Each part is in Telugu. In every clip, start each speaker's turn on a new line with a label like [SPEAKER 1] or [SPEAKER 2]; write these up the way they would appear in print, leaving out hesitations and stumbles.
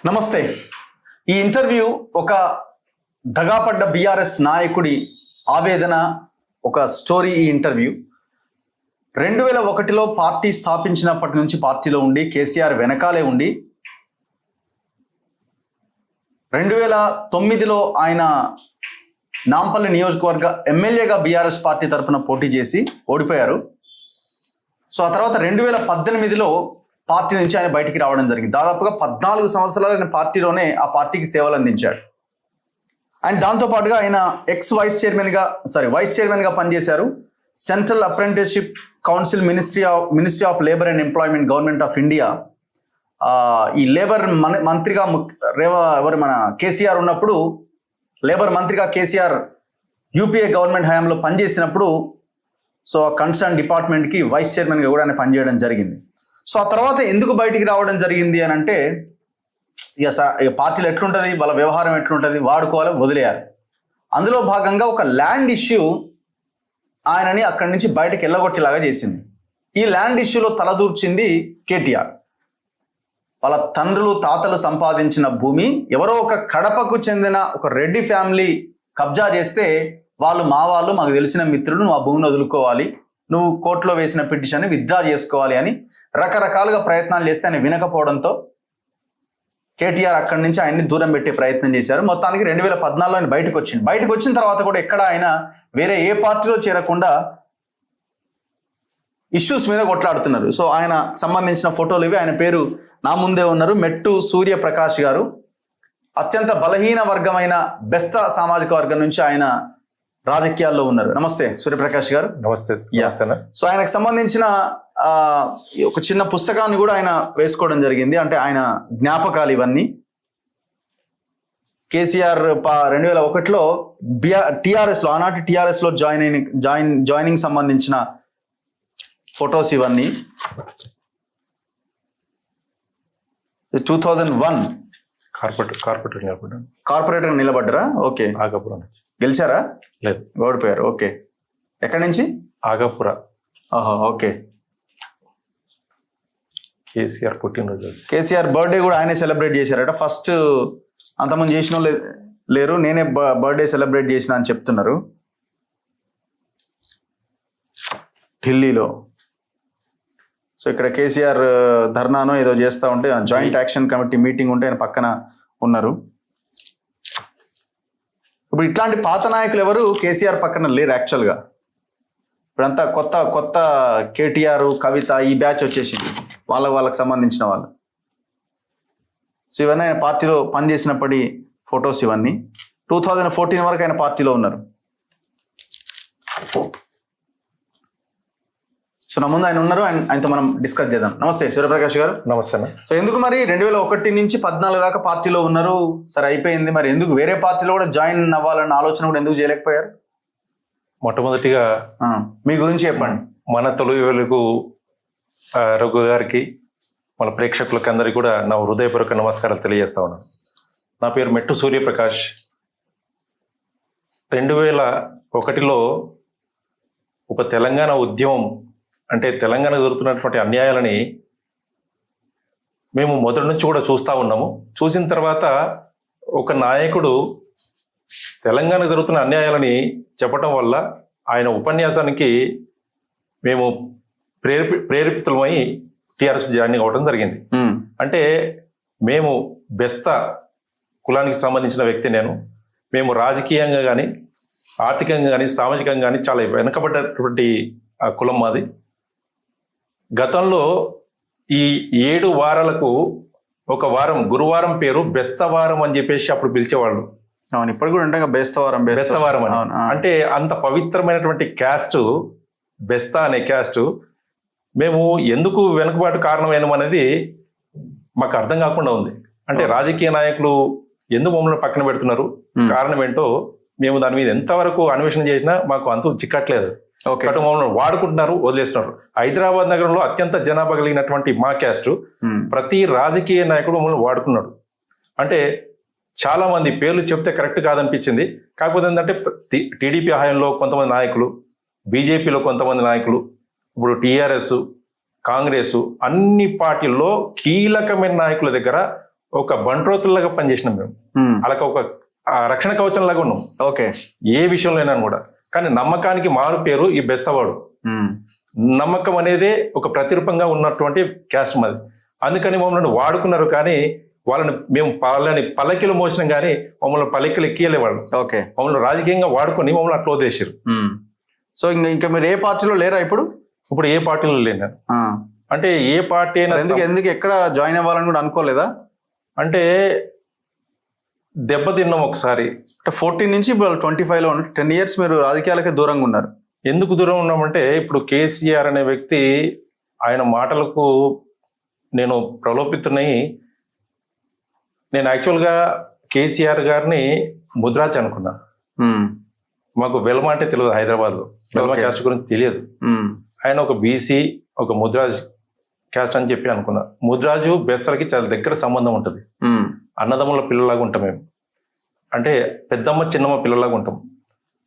[SPEAKER 1] నమస్తే. ఈ ఇంటర్వ్యూ ఒక దగాపడ్డ బీఆర్ఎస్ నాయకుడి ఆవేదన, ఒక స్టోరీ. ఈ ఇంటర్వ్యూ 2001లో పార్టీ స్థాపించినప్పటి నుంచి పార్టీలో ఉండి కేసీఆర్ వెనకాలే ఉండి 2009లో ఆయన నాంపల్లి నియోజకవర్గ ఎమ్మెల్యేగా బీఆర్ఎస్ పార్టీ తరఫున పోటీ చేసి ఓడిపోయారు. సో ఆ తర్వాత 2018లో పార్టీ నుంచి ఆయన బయటికి రావడం జరిగింది. దాదాపుగా 14 సంవత్సరాలు ఆయన పార్టీలోనే ఆ పార్టీకి సేవలు అందించాడు. అండ్ దాంతోపాటుగా ఆయన వైస్ చైర్మన్గా పనిచేశారు. Central apprenticeship council, ministry of labour and employment, government of India. ఈ లేబర్ మంత్రిగా మన కేసీఆర్ ఉన్నప్పుడు, లేబర్ మంత్రిగా కేసీఆర్ యూపీఏ గవర్నమెంట్ హయాంలో పనిచేసినప్పుడు, సో కన్సర్న్ డిపార్ట్మెంట్కి వైస్ చైర్మన్గా కూడా ఆయన పనిచేయడం జరిగింది. సో ఆ తర్వాత ఎందుకు బయటికి రావడం జరిగింది అని అంటే, ఇక పార్టీలు ఎట్లుంటుంది, వాళ్ళ వ్యవహారం ఎట్లుంటుంది, వాడుకోవాలి, వదిలేయాలి. అందులో భాగంగా ఒక ల్యాండ్ ఇష్యూ ఆయనని అక్కడి నుంచి బయటకు వెళ్ళగొట్టేలాగా చేసింది. ఈ ల్యాండ్ ఇష్యూలో తలదూర్చింది కేటీఆర్. వాళ్ళ తండ్రులు తాతలు సంపాదించిన భూమి ఎవరో ఒక కడపకు చెందిన ఒక రెడ్డి ఫ్యామిలీ కబ్జా చేస్తే, వాళ్ళు మాకు తెలిసిన మిత్రుడు, నువ్వు ఆ భూమిని వదులుకోవాలి, నువ్వు కోర్టులో వేసిన పిటిషన్ని విత్డ్రా చేసుకోవాలి అని రకరకాలుగా ప్రయత్నాలు చేస్తే ఆయన వినకపోవడంతో కేటీఆర్ అక్కడి నుంచి ఆయన్ని దూరం పెట్టే ప్రయత్నం చేశారు. మొత్తానికి 2014లో ఆయన బయటకు వచ్చిన తర్వాత కూడా ఎక్కడ ఆయన వేరే ఏ పార్టీలో చేరకుండా ఇష్యూస్ మీద కొట్లాడుతున్నారు. సో ఆయన సంబంధించిన ఫోటోలు ఇవి. ఆయన పేరు నా ముందే ఉన్నారు, మెట్టు సూర్యప్రకాష్ గారు. అత్యంత బలహీన వర్గమైన బెస్త సామాజిక వర్గం నుంచి ఆయన రాజకీయాల్లో ఉన్నారు. నమస్తే సూర్యప్రకాష్ గారు.
[SPEAKER 2] నమస్తే.
[SPEAKER 1] సో ఆయనకు సంబంధించిన ఒక చిన్న పుస్తకాన్ని కూడా ఆయన వేసుకోవడం జరిగింది. అంటే ఆయన జ్ఞాపకాలు ఇవన్నీ. కేసీఆర్ 2001లో టీఆర్ఎస్లో, ఆనాటి టీఆర్ఎస్లో జాయినింగ్ సంబంధించిన ఫొటోస్ ఇవన్నీ. 2001 కార్పొరేటర్ నిలబడ్డరా? ఓకే.
[SPEAKER 2] ఆగాపురం
[SPEAKER 1] గెలిచారా?
[SPEAKER 2] లేదు,
[SPEAKER 1] ఓడిపోయారు. ఓకే. ఎక్కడి నుంచి?
[SPEAKER 2] ఆగాపుర.
[SPEAKER 1] ఓకే.
[SPEAKER 2] కేసీఆర్ పుట్టినరోజు,
[SPEAKER 1] కేసీఆర్ బర్త్డే కూడా ఆయనే సెలబ్రేట్ చేశారట. ఫస్ట్ అంతమంది చేసిన లేరు, నేనే బర్త్డే సెలబ్రేట్ చేసిన అని చెప్తున్నారు ఢిల్లీలో. సో ఇక్కడ కేసీఆర్ ధర్నానో ఏదో చేస్తూ ఉంటే, జాయింట్ యాక్షన్ కమిటీ మీటింగ్ ఉంటే ఆయన పక్కన ఉన్నారు. ఇప్పుడు ఇట్లాంటి పాత నాయకులు ఎవరు కేసీఆర్ పక్కన లేరు యాక్చువల్గా. ఇప్పుడంతా కొత్త కేటీఆర్, కవిత, ఈ బ్యాచ్ వచ్చేసింది, వాళ్ళకి సంబంధించిన వాళ్ళు. సో ఇవన్నీ ఆయన పార్టీలో పనిచేసినప్పటి ఫొటోస్ ఇవన్నీ. 2014 వరకు ఆయన పార్టీలో ఉన్నారు. సో నా ముందు ఆయన ఉన్నారు, ఆయనతో మనం డిస్కస్ చేద్దాం. నమస్తే సూర్యప్రకాష్ గారు.
[SPEAKER 2] నమస్తే.
[SPEAKER 1] సో ఎందుకు మరి 2001 నుంచి 14 దాకా పార్టీలో ఉన్నారు, సరే అయిపోయింది, మరి ఎందుకు వేరే పార్టీలో కూడా జాయిన్ అవ్వాలన్న ఆలోచన కూడా ఎందుకు చేయలేకపోయారు?
[SPEAKER 2] మొట్టమొదటిగా
[SPEAKER 1] మీ గురించి చెప్పండి.
[SPEAKER 2] మన తొలి వెలుగు రఘు గారికి, మన ప్రేక్షకులకి అందరికీ కూడా నా హృదయపూర్వక నమస్కారాలు తెలియజేస్తా ఉన్నాను. నా పేరు మెట్టు సూర్యప్రకాష్. 2001లో ఒక తెలంగాణ ఉద్యమం, అంటే తెలంగాణ జరుగుతున్నటువంటి అన్యాయాలని మేము మొదటి నుంచి కూడా చూస్తూ ఉన్నాము. చూసిన తర్వాత ఒక నాయకుడు తెలంగాణ జరుగుతున్న అన్యాయాలని చెప్పటం వల్ల ఆయన ఉపన్యాసానికి మేము ప్రేరేపితులమై టీఆర్ఎస్ జాయిన్ అవ్వడం జరిగింది. అంటే మేము బెస్త కులానికి సంబంధించిన వ్యక్తి నేను. మేము రాజకీయంగా కానీ, ఆర్థికంగా కానీ, సామాజికంగా కానీ చాలా వెనుకబడ్డటువంటి కులం మాది. గతంలో ఈ 7 వారాలకు ఒక వారం, గురువారం పేరు బెస్తవారం అని చెప్పేసి అప్పుడు పిలిచేవాళ్ళు.
[SPEAKER 1] అవును, ఇప్పుడు కూడా అంటే
[SPEAKER 2] బెస్తవారం అని. అంటే అంత పవిత్రమైనటువంటి క్యాస్ట్ బెస్తా అనే క్యాస్ట్. మేము ఎందుకు వెనుకబాటు కారణమైన అనేది మాకు అర్థం కాకుండా ఉంది. అంటే రాజకీయ నాయకులు ఎందుకు మమ్మల్ని పక్కన పెడుతున్నారు, కారణం ఏంటో మేము దాని మీద ఎంతవరకు అన్వేషణ చేసినా మాకు అంతు చిక్కట్లేదు. మమ్మల్ని వాడుకుంటున్నారు, వదిలేస్తున్నారు. హైదరాబాద్ నగరంలో అత్యంత జనాభా కలిగినటువంటి మా క్యాస్ట్ ప్రతి రాజకీయ నాయకుడు మమ్మల్ని వాడుకున్నాడు. అంటే చాలా మంది పేర్లు చెప్తే కరెక్ట్ కాదనిపించింది. కాకపోతే ఏంటంటే టీడీపీ హయాంలో కొంతమంది నాయకులు, బీజేపీలో కొంతమంది నాయకులు, ఇప్పుడు టీఆర్ఎస్, కాంగ్రెస్, అన్ని పార్టీల్లో కీలకమైన నాయకుల దగ్గర ఒక బంట్రోతుల్లాగా పనిచేసినాం మేము. అలాగ ఒక రక్షణ కవచం లాగా ఉన్నాం
[SPEAKER 1] ఓకే.
[SPEAKER 2] ఏ విషయంలోనైనా కూడా. కానీ నమ్మకానికి మారు పేరు ఈ బెస్తవాడు. నమ్మకం అనేది ఒక ప్రతిరూపంగా ఉన్నటువంటి క్యాస్ట్ మాది. అందుకని మమ్మల్ని వాడుకున్నారు, కానీ మేము వాళ్ళని పల్లకిలు మోసినాం, కానీ మమ్మల్ని పల్లకిలు ఎక్కియలే వాళ్ళు.
[SPEAKER 1] ఓకే.
[SPEAKER 2] మమ్మల్ని రాజకీయంగా వాడుకొని మమ్మల్ని అట్లా వదిలేసారు.
[SPEAKER 1] సో ఇంకా మీరు ఏ పార్టీలో లేరా ఇప్పుడు?
[SPEAKER 2] ఇప్పుడు ఏ పార్టీలో లేను. అంటే ఏ పార్టీ అయినా
[SPEAKER 1] ఎందుకు ఎక్కడ జాయిన్ అవ్వాలని కూడా అనుకోలేదా? అంటే
[SPEAKER 2] దెబ్బతిన్నాం ఒకసారి.
[SPEAKER 1] 14 నుంచి 25లో 10 years మీరు రాజకీయాలకే దూరంగా ఉన్నారు.
[SPEAKER 2] ఎందుకు దూరం ఉన్నామంటే, ఇప్పుడు కేసీఆర్ అనే వ్యక్తి, ఆయన మాటలకు నేను ప్రలోభితున్నై. నేను యాక్చువల్గా కేసీఆర్ గారిని ముద్రాజ్ అనుకున్నా. మాకు వెల్మ అంటే తెలియదు, హైదరాబాద్లో వెల్మ క్యాస్ట్ గురించి తెలియదు. ఆయన ఒక బీసీ, ఒక ముద్రాజ్ క్యాస్ట్ అని చెప్పి అనుకున్నా. ముద్రాజు బెస్తలకి చాలా దగ్గర సంబంధం ఉంటుంది. అన్నదమ్ముల పిల్లలాగా ఉంటాం మేము. అంటే పెద్దమ్మ చిన్నమ్మ పిల్లలాగా ఉంటాం.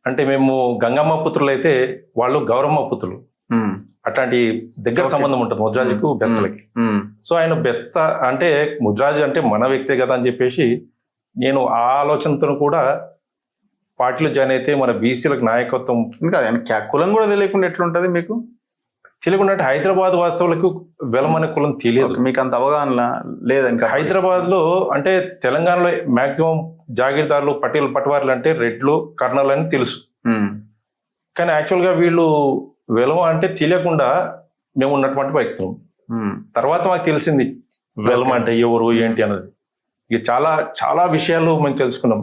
[SPEAKER 2] అంటే మేము గంగమ్మ పుత్రులు అయితే వాళ్ళు గౌరమ్మ పుత్రులు. అట్లాంటి దగ్గర సంబంధం ఉంటుంది ముద్రాజుకు బెస్తలకి. సో ఆయన బెస్త అంటే ముద్రాజు అంటే మన వ్యక్తే కదా అని చెప్పేసి నేను ఆ ఆలోచనతో కూడా పార్టీలో జాయిన్ అయితే మన బీసీలకు నాయకత్వం.
[SPEAKER 1] ఇంకా కులం కూడా తెలియకుండా ఎట్లుంటది మీకు?
[SPEAKER 2] తెలియకుండా అంటే హైదరాబాద్ వాస్తవులకు వెలమనే కులం తెలియదు.
[SPEAKER 1] మీకు అంత అవగాహన లేదు. ఇంకా
[SPEAKER 2] హైదరాబాద్ లో అంటే తెలంగాణలో మాక్సిమం జాగీర్దారులు, పట్వార్లు అంటే రెడ్లు, కర్నల్ అని తెలుసు. కానీ యాక్చువల్గా వీళ్ళు వెలమ అంటే తెలియకుండా మేము ఉన్నటువంటి వ్యక్తులు. తర్వాత మాకు తెలిసింది వెలమ అంటే ఎవరు ఏంటి అన్నది. ఇక చాలా చాలా విషయాలు మేము తెలుసుకున్నాం.